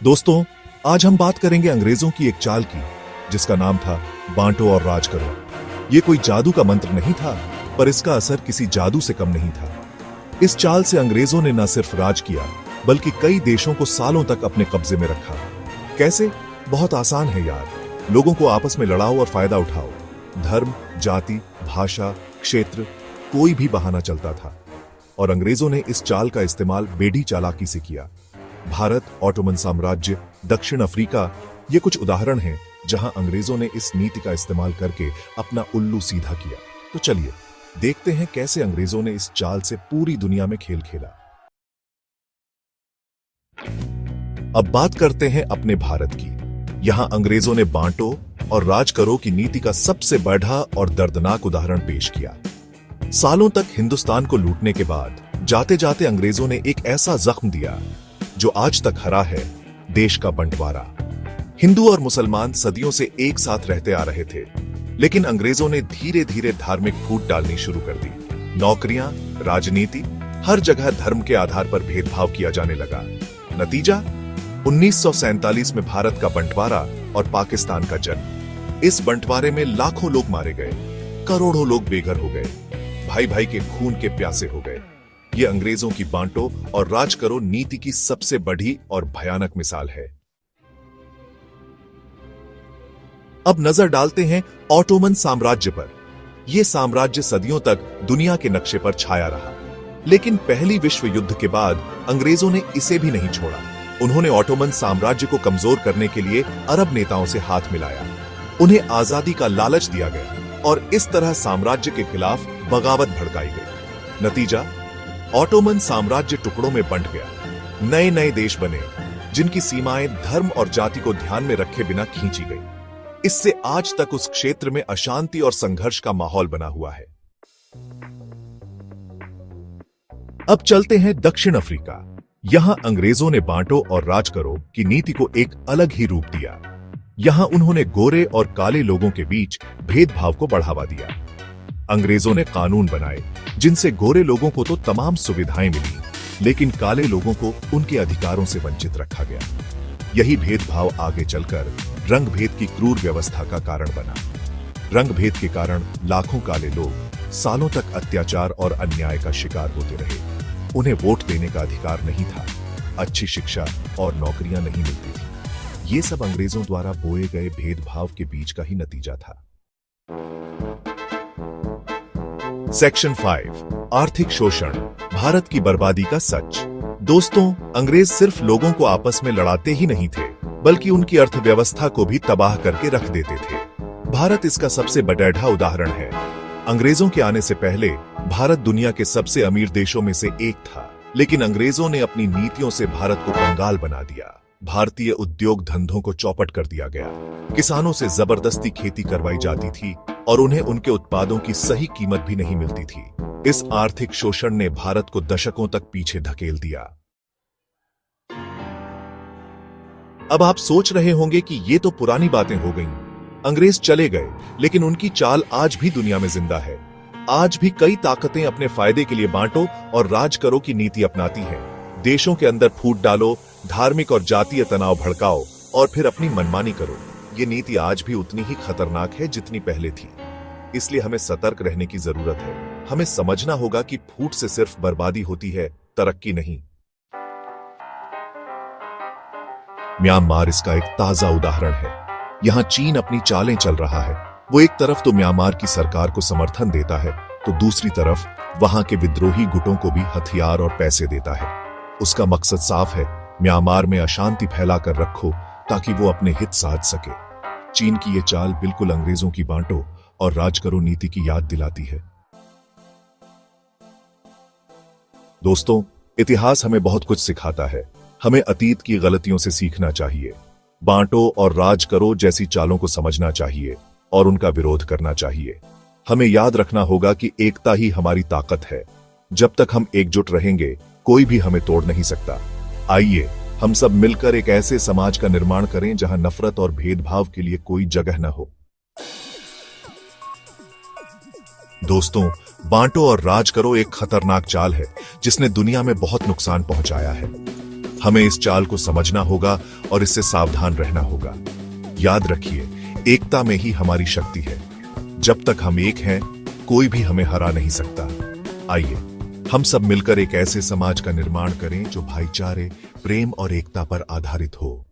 दोस्तों, आज हम बात करेंगे अंग्रेजों की एक चाल की, जिसका नाम था बांटो और राज करो। ये कोई जादू का मंत्र नहीं था, पर इसका असर किसी जादू से कम नहीं था। इस चाल से अंग्रेजों ने न सिर्फ राज किया, बल्कि कई देशों को सालों तक अपने कब्जे में रखा। कैसे? बहुत आसान है यार। लोगों को आपस में लड़ाओ और फायदा उठाओ। धर्म, जाति, भाषा, क्षेत्र, कोई भी बहाना चलता था। और अंग्रेजों ने इस चाल का इस्तेमाल बेडी चालाकी से किया। भारत, ऑटोमन साम्राज्य, दक्षिण अफ्रीका, ये कुछ उदाहरण हैं जहां अंग्रेजों ने इस नीति का इस्तेमाल करके अपना उल्लू सीधा किया। तो चलिए देखते हैं कैसे अंग्रेजों ने इस चाल से पूरी दुनिया में खेल खेला। अब बात करते हैं अपने भारत की। यहां अंग्रेजों ने बांटो और राज करो की नीति का सबसे बड़ा और दर्दनाक उदाहरण पेश किया। सालों तक हिंदुस्तान को लूटने के बाद जाते जाते अंग्रेजों ने एक ऐसा जख्म दिया जो आज तक हरा है, देश का बंटवारा। हिंदू और मुसलमान सदियों से एक साथ रहते आ रहे थे, लेकिन अंग्रेजों ने धीरे धीरे धार्मिक फूट डालनी शुरू कर दी। नौकरियां, राजनीति, हर जगह धर्म के आधार पर भेदभाव किया जाने लगा। नतीजा 1947 में भारत का बंटवारा और पाकिस्तान का जन्म। इस बंटवारे में लाखों लोग मारे गए, करोड़ों लोग बेघर हो गए, भाई भाई के खून के प्यासे हो गए। ये अंग्रेजों की बांटो और राज करो नीति की सबसे बड़ी और भयानक मिसाल है। अब नजर डालते हैं ऑटोमन साम्राज्य पर। यह साम्राज्य सदियों तक दुनिया के नक्शे पर छाया रहा, लेकिन पहली विश्व युद्ध के बाद अंग्रेजों ने इसे भी नहीं छोड़ा। उन्होंने ऑटोमन साम्राज्य को कमजोर करने के लिए अरब नेताओं से हाथ मिलाया। उन्हें आजादी का लालच दिया गया और इस तरह साम्राज्य के खिलाफ बगावत भड़काई गई। नतीजा, ऑटोमन साम्राज्य टुकड़ों में बंट गया। नए नए देश बने, जिनकी सीमाएं धर्म और जाति को ध्यान में रखे बिना खींची गई। इससे आज तक उस क्षेत्र में अशांति और संघर्ष का माहौल बना हुआ है। अब चलते हैं दक्षिण अफ्रीका। यहां अंग्रेजों ने बांटो और राज करो की नीति को एक अलग ही रूप दिया। यहां उन्होंने गोरे और काले लोगों के बीच भेदभाव को बढ़ावा दिया। अंग्रेजों ने कानून बनाए जिनसे गोरे लोगों को तो तमाम सुविधाएं मिली, लेकिन काले लोगों को उनके अधिकारों से वंचित रखा गया। यही भेदभाव आगे चलकर रंग भेद की क्रूर व्यवस्था का कारण बना। रंग भेद के कारण लाखों काले लोग सालों तक अत्याचार और अन्याय का शिकार होते रहे। उन्हें वोट देने का अधिकार नहीं था, अच्छी शिक्षा और नौकरियां नहीं मिलती थी। ये सब अंग्रेजों द्वारा बोए गए भेदभाव के बीच का ही नतीजा था। सेक्शन 5, आर्थिक शोषण, भारत की बर्बादी का सच। दोस्तों, अंग्रेज सिर्फ लोगों को आपस में लड़ाते ही नहीं थे, बल्कि उनकी अर्थव्यवस्था को भी तबाह करके रख देते थे। भारत इसका सबसे बड़ा उदाहरण है। अंग्रेजों के आने से पहले भारत दुनिया के सबसे अमीर देशों में से एक था, लेकिन अंग्रेजों ने अपनी नीतियों से भारत को कंगाल बना दिया। भारतीय उद्योग धंधों को चौपट कर दिया गया। किसानों से जबरदस्ती खेती करवाई जाती थी और उन्हें उनके उत्पादों की सही कीमत भी नहीं मिलती थी। इस आर्थिक शोषण ने भारत को दशकों तक पीछे धकेल दिया। अब आप सोच रहे होंगे कि ये तो पुरानी बातें हो गईं। अंग्रेज चले गए, लेकिन उनकी चाल आज भी दुनिया में जिंदा है। आज भी कई ताकतें अपने फायदे के लिए बांटो और राज करो की नीति अपनाती हैं। देशों के अंदर फूट डालो, धार्मिक और जातीय तनाव भड़काओ और फिर अपनी मनमानी करो। ये नीति आज भी उतनी ही खतरनाक है जितनी पहले थी। इसलिए हमें सतर्क रहने की जरूरत है। हमें समझना होगा कि फूट से सिर्फ बर्बादी होती है, तरक्की नहीं। म्यांमार इसका एक ताजा उदाहरण है। यहां चीन अपनी चालें चल रहा है। वो एक तरफ तो म्यांमार की सरकार को समर्थन देता है, तो दूसरी तरफ वहां के विद्रोही गुटों को भी हथियार और पैसे देता है। उसका मकसद साफ है, म्यांमार में अशांति फैलाकर रखो ताकि वो अपने हित साध सके। चीन की ये चाल बिल्कुल अंग्रेजों की बांटो और राज करो नीति की याद दिलाती है। दोस्तों, इतिहास हमें बहुत कुछ सिखाता है। हमें अतीत की गलतियों से सीखना चाहिए। बांटो और राज करो जैसी चालों को समझना चाहिए और उनका विरोध करना चाहिए। हमें याद रखना होगा कि एकता ही हमारी ताकत है। जब तक हम एकजुट रहेंगे, कोई भी हमें तोड़ नहीं सकता। आइए हम सब मिलकर एक ऐसे समाज का निर्माण करें जहां नफरत और भेदभाव के लिए कोई जगह न हो। दोस्तों, बांटो और राज करो एक खतरनाक चाल है जिसने दुनिया में बहुत नुकसान पहुंचाया है। हमें इस चाल को समझना होगा और इससे सावधान रहना होगा। याद रखिए, एकता में ही हमारी शक्ति है। जब तक हम एक हैं, कोई भी हमें हरा नहीं सकता। आइए हम सब मिलकर एक ऐसे समाज का निर्माण करें जो भाईचारे, प्रेम और एकता पर आधारित हो।